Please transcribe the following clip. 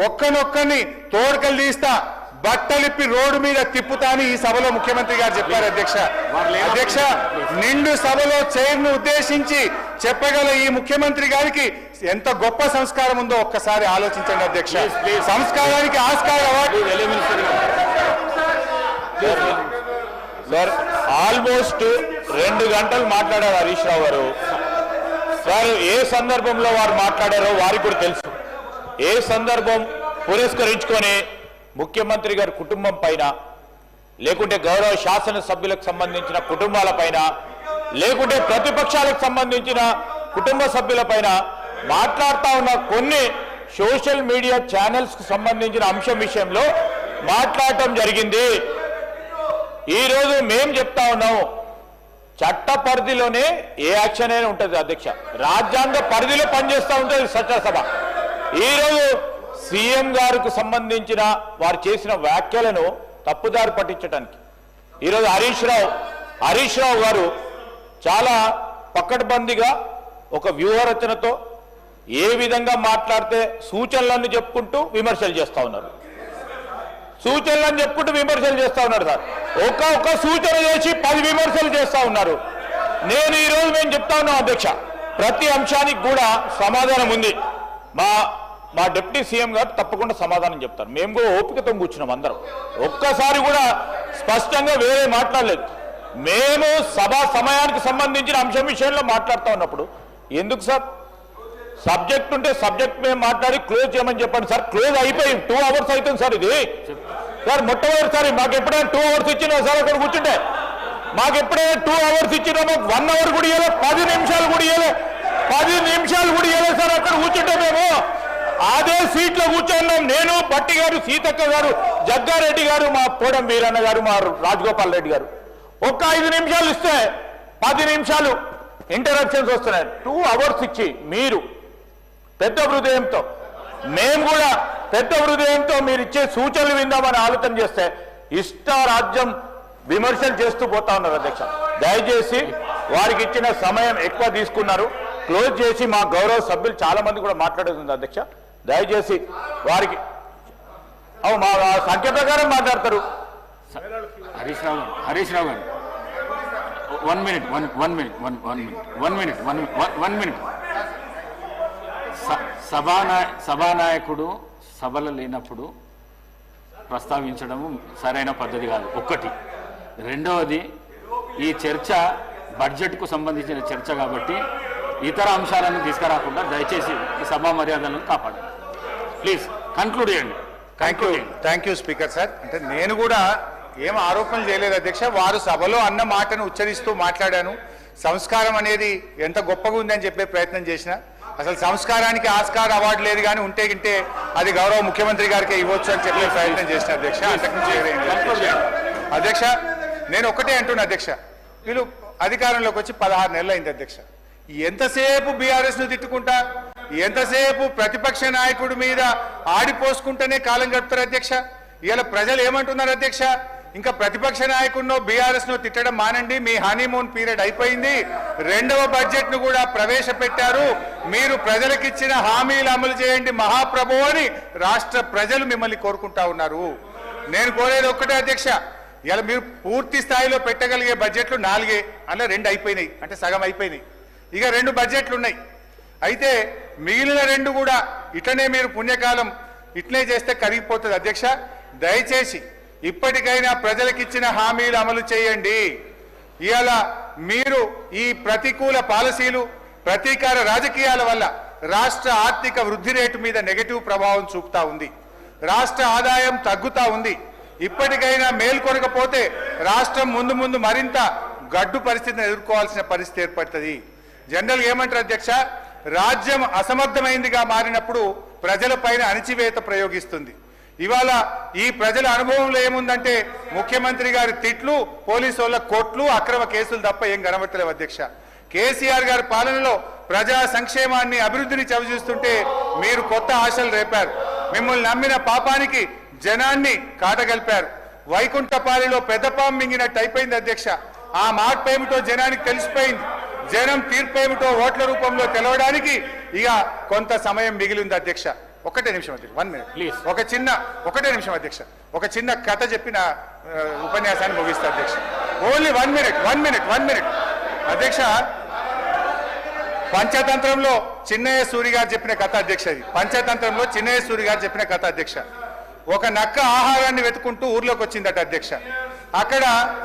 ఒక్కనొక్కని తోడుకలు తీస్తా బట్టలిప్పి రోడ్డు మీద తిప్పుతాని ఈ సభలో ముఖ్యమంత్రి గారు చెప్పారు అధ్యక్ష నిండు సభలో చైర్ను ఉద్దేశించి చెప్పగల ఈ ముఖ్యమంత్రి గారికి ఎంత గొప్ప సంస్కారం ఉందో ఒక్కసారి ఆలోచించండి అధ్యక్ష సంస్కారానికి ఆస్కార్ అవార్డు సార్ ఆల్మోస్ట్ 2 గంటలు మాట్లాడారు హరీష్ రావు గారు సార్ ఏ సందర్భంలో వారు మాట్లాడారో వారికి కూడా తెలుసు ఏ సందర్భం పురస్కరించుకొని ముఖ్యమంత్రి గారి కుటుంబం పైన లేకుంటే గౌరవ శాసనసభ్యులకు సంబంధించిన కుటుంబాల పైన లేకుంటే ప్రతిపక్షాలకు సంబంధించిన కుటుంబ సభ్యుల పైన మాట్లాడుతూ ఉన్న కొన్ని సోషల్ మీడియా ఛానల్స్కు సంబంధించిన అంశం విషయంలో మాట్లాడటం జరిగింది ఈరోజు మేము చెప్తా ఉన్నాము చట్ట పరిధిలోనే ఏ యాక్షన్ అయినా ఉంటుంది అధ్యక్ష రాజ్యాంగ పరిధిలో పనిచేస్తూ ఉంటుంది చట్టసభ ఈరోజు సీఎం గారికి సంబంధించిన వారు చేసిన వ్యాఖ్యలను తప్పుదారి పట్టించడానికి ఈరోజు హరీష్ రావు గారు చాలా పకడ్బందీగా ఒక వ్యూహరచనతో ఏ విధంగా మాట్లాడితే సూచనలను చెప్పుకుంటూ విమర్శలు చేస్తూ ఉన్నారు సార్ ఒక్క సూచన చేసి 10 విమర్శలు చేస్తూ ఉన్నారు నేను ఈరోజు మేము చెప్తా ఉన్నాం అధ్యక్ష ప్రతి అంశానికి కూడా సమాధానం ఉంది మా డిప్యూటీ సీఎం గారు తప్పకుండా సమాధానం చెప్తారు మేము కూడా ఓపికతో కూర్చున్నాం అందరం ఒక్కసారి కూడా స్పష్టంగా వేరే మాట్లాడలేదు మేము సభా సమయానికి సంబంధించిన అంశం విషయంలో మాట్లాడుతూ ఉన్నప్పుడు ఎందుకు సార్ సబ్జెక్ట్ ఉంటే సబ్జెక్ట్ మేము మాట్లాడి క్లోజ్ చేయమని చెప్పండి సార్ క్లోజ్ అయిపోయి 2 అవర్స్ అవుతుంది సార్ ఇది సార్ మొట్టమొదటిసారి మాకు ఎప్పుడైనా 2 అవర్స్ ఇచ్చినా సార్ అక్కడ కూర్చుంటే మాకు ఎప్పుడైనా 2 అవర్స్ ఇచ్చినా మాకు 1 అవర్ కూడా ఇవ్వలే 10 నిమిషాలు కూడా ఇవ్వలే సార్ అక్కడ కూర్చుంటే మేము అదే సీట్లో కూర్చున్నాం నేను పట్టి గారు సీతక్క గారు జగ్గారెడ్డి గారు మా పోడం వీరన్న గారు మా రాజగోపాల్ రెడ్డి గారు ఒక్క 5 నిమిషాలు ఇస్తే 10 నిమిషాలు ఇంటరప్షన్స్ వస్తున్నాయి 2 అవర్స్ ఇచ్చి మీరు పెద్ద హృదయంతో మేము కూడా పెద్ద హృదయంతో మీరు ఇచ్చే సూచనలు విందామని ఆలోచన చేస్తే ఇష్టారాజ్యం విమర్శలు చేస్తూ పోతా ఉన్నారు అధ్యక్ష దయచేసి వారికి ఇచ్చిన సమయం ఎక్కువ తీసుకున్నారు క్లోజ్ చేసి మా గౌరవ సభ్యులు చాలా మంది కూడా మాట్లాడుతుంది అధ్యక్ష దయచేసి వారికి మా సంఖ్య ప్రకారం మాట్లాడతారు హరీష్ రావు గారు 1 మినిట్ సభానాయకుడు సభలు లేనప్పుడు ప్రస్తావించడము సరైన పద్ధతి కాదు ఒకటి రెండవది ఈ చర్చ బడ్జెట్కు సంబంధించిన చర్చ కాబట్టి ఇతర అంశాలను తీసుకురాకుండా దయచేసి ఈ సభా మర్యాదలను కాపాడండి ప్లీజ్ కన్క్లూడ్ చేయండి థ్యాంక్ యూ స్పీకర్ సార్ అంటే నేను కూడా ఏం ఆరోపణలు చేయలేదు అధ్యక్ష వారు సభలో అన్న మాటను ఉచ్చరిస్తూ మాట్లాడాను సంస్కారం అనేది ఎంత గొప్పగా ఉందని చెప్పే ప్రయత్నం చేసిన అసలు సంస్కారానికి ఆస్కార్ అవార్డు లేదు కానీ ఉంటే గింటే అది గౌరవ ముఖ్యమంత్రి గారికి ఇవ్వచ్చు అని చెప్పే ప్రయత్నం చేసిన అధ్యక్ష అంతకుమించి అధ్యక్ష నేను ఒకటే అంటున్నా అధ్యక్ష వీళ్ళు అధికారంలోకి వచ్చి 16 నెలలు అయింది అధ్యక్ష ఎంతసేపు బీఆర్ఎస్ ను తిట్టుకుంటా ఎంతసేపు ప్రతిపక్ష నాయకుడి మీద ఆడిపోసుకుంటేనే కాలం గడుపుతారు అధ్యక్ష ఇవాళ ప్రజలు ఏమంటున్నారు అధ్యక్ష ఇంకా ప్రతిపక్ష నాయకుడినో బీఆర్ఎస్ ను తిట్టడం మానండి మీ హనీమూన్ పీరియడ్ అయిపోయింది 2వ బడ్జెట్ ను కూడా ప్రవేశపెట్టారు మీరు ప్రజలకిచ్చిన హామీలు అమలు చేయండి మహాప్రభు అని రాష్ట్ర ప్రజలు మిమ్మల్ని కోరుకుంటా ఉన్నారు నేను కోరేది ఒక్కటే అధ్యక్ష ఇలా మీరు పూర్తి స్థాయిలో పెట్టగలిగే బడ్జెట్లు 4 అలా 2 అయిపోయినాయి అంటే సగం అయిపోయినాయి ఇక 2 బడ్జెట్లు ఉన్నాయి అయితే మిగిలిన 2 కూడా ఇట్లనే మీరు పుణ్యకాలం ఇట్లనే చేస్తే కరిగిపోతుంది అధ్యక్ష దయచేసి ఇప్పటికైనా ప్రజలకిచ్చిన హామీలు అమలు చేయండి ఇవాళ మీరు ఈ ప్రతికూల పాలసీలు ప్రతీకార రాజకీయాల వల్ల రాష్ట్ర ఆర్థిక వృద్ధి రేటు మీద నెగటివ్ ప్రభావం చూపుతా ఉంది రాష్ట్ర ఆదాయం తగ్గుతా ఉంది ఇప్పటికైనా మేల్కొనకపోతే రాష్ట్రం ముందు మరింత గడ్డు పరిస్థితిని ఎదుర్కోవాల్సిన పరిస్థితి ఏర్పడుతుంది జనరల్ ఏమంటారు అధ్యక్ష రాజ్యం అసమర్థమైందిగా మారినప్పుడు ప్రజలపైన అణిచివేత ప్రయోగిస్తుంది ఇవాళ ఈ ప్రజల అనుభవంలో ఏముందంటే ముఖ్యమంత్రి గారి తిట్లు పోలీసు వాళ్ళ కోట్లు అక్రమ కేసులు తప్ప ఏం కనబడతలేవు అధ్యక్ష కేసీఆర్ గారి పాలనలో ప్రజా సంక్షేమాన్ని అభివృద్ధిని చవిచూస్తుంటే మీరు కొత్త ఆశలు రేపారు మిమ్మల్ని నమ్మిన పాపానికి జనాన్ని కాటగలిపారు వైకుంఠపాలిలో పెద్దపాం మింగినట్టు అయిపోయింది అధ్యక్ష ఆ మార్పు ఏమిటో జనానికి తెలిసిపోయింది జనం తీర్పు ఏమిటో ఓట్ల రూపంలో తెలవడానికి ఇక కొంత సమయం మిగిలింది అధ్యక్ష ఒకటే నిమిషం అధ్యక్ష, 1 minute. Please. ఒకటే నిమిషం అధ్యక్ష. ఒక చిన్న కథ చెప్పిన ఉపన్యాసాన్ని ముగిస్తా అధ్యక్ష. Only 1 minute. అధ్యక్ష, పంచతంత్రంలో చిన్నయ్య సూరి గారు చెప్పిన కథ అధ్యక్ష. ఇది పంచతంత్రంలో చిన్నయ్య సూరి గారు చెప్పిన కథ అధ్యక్ష. ఒక నక్క ఆహారాన్ని వెతుకుంటూ ఊర్లోకి వచ్చిందట అధ్యక్ష. అక్కడ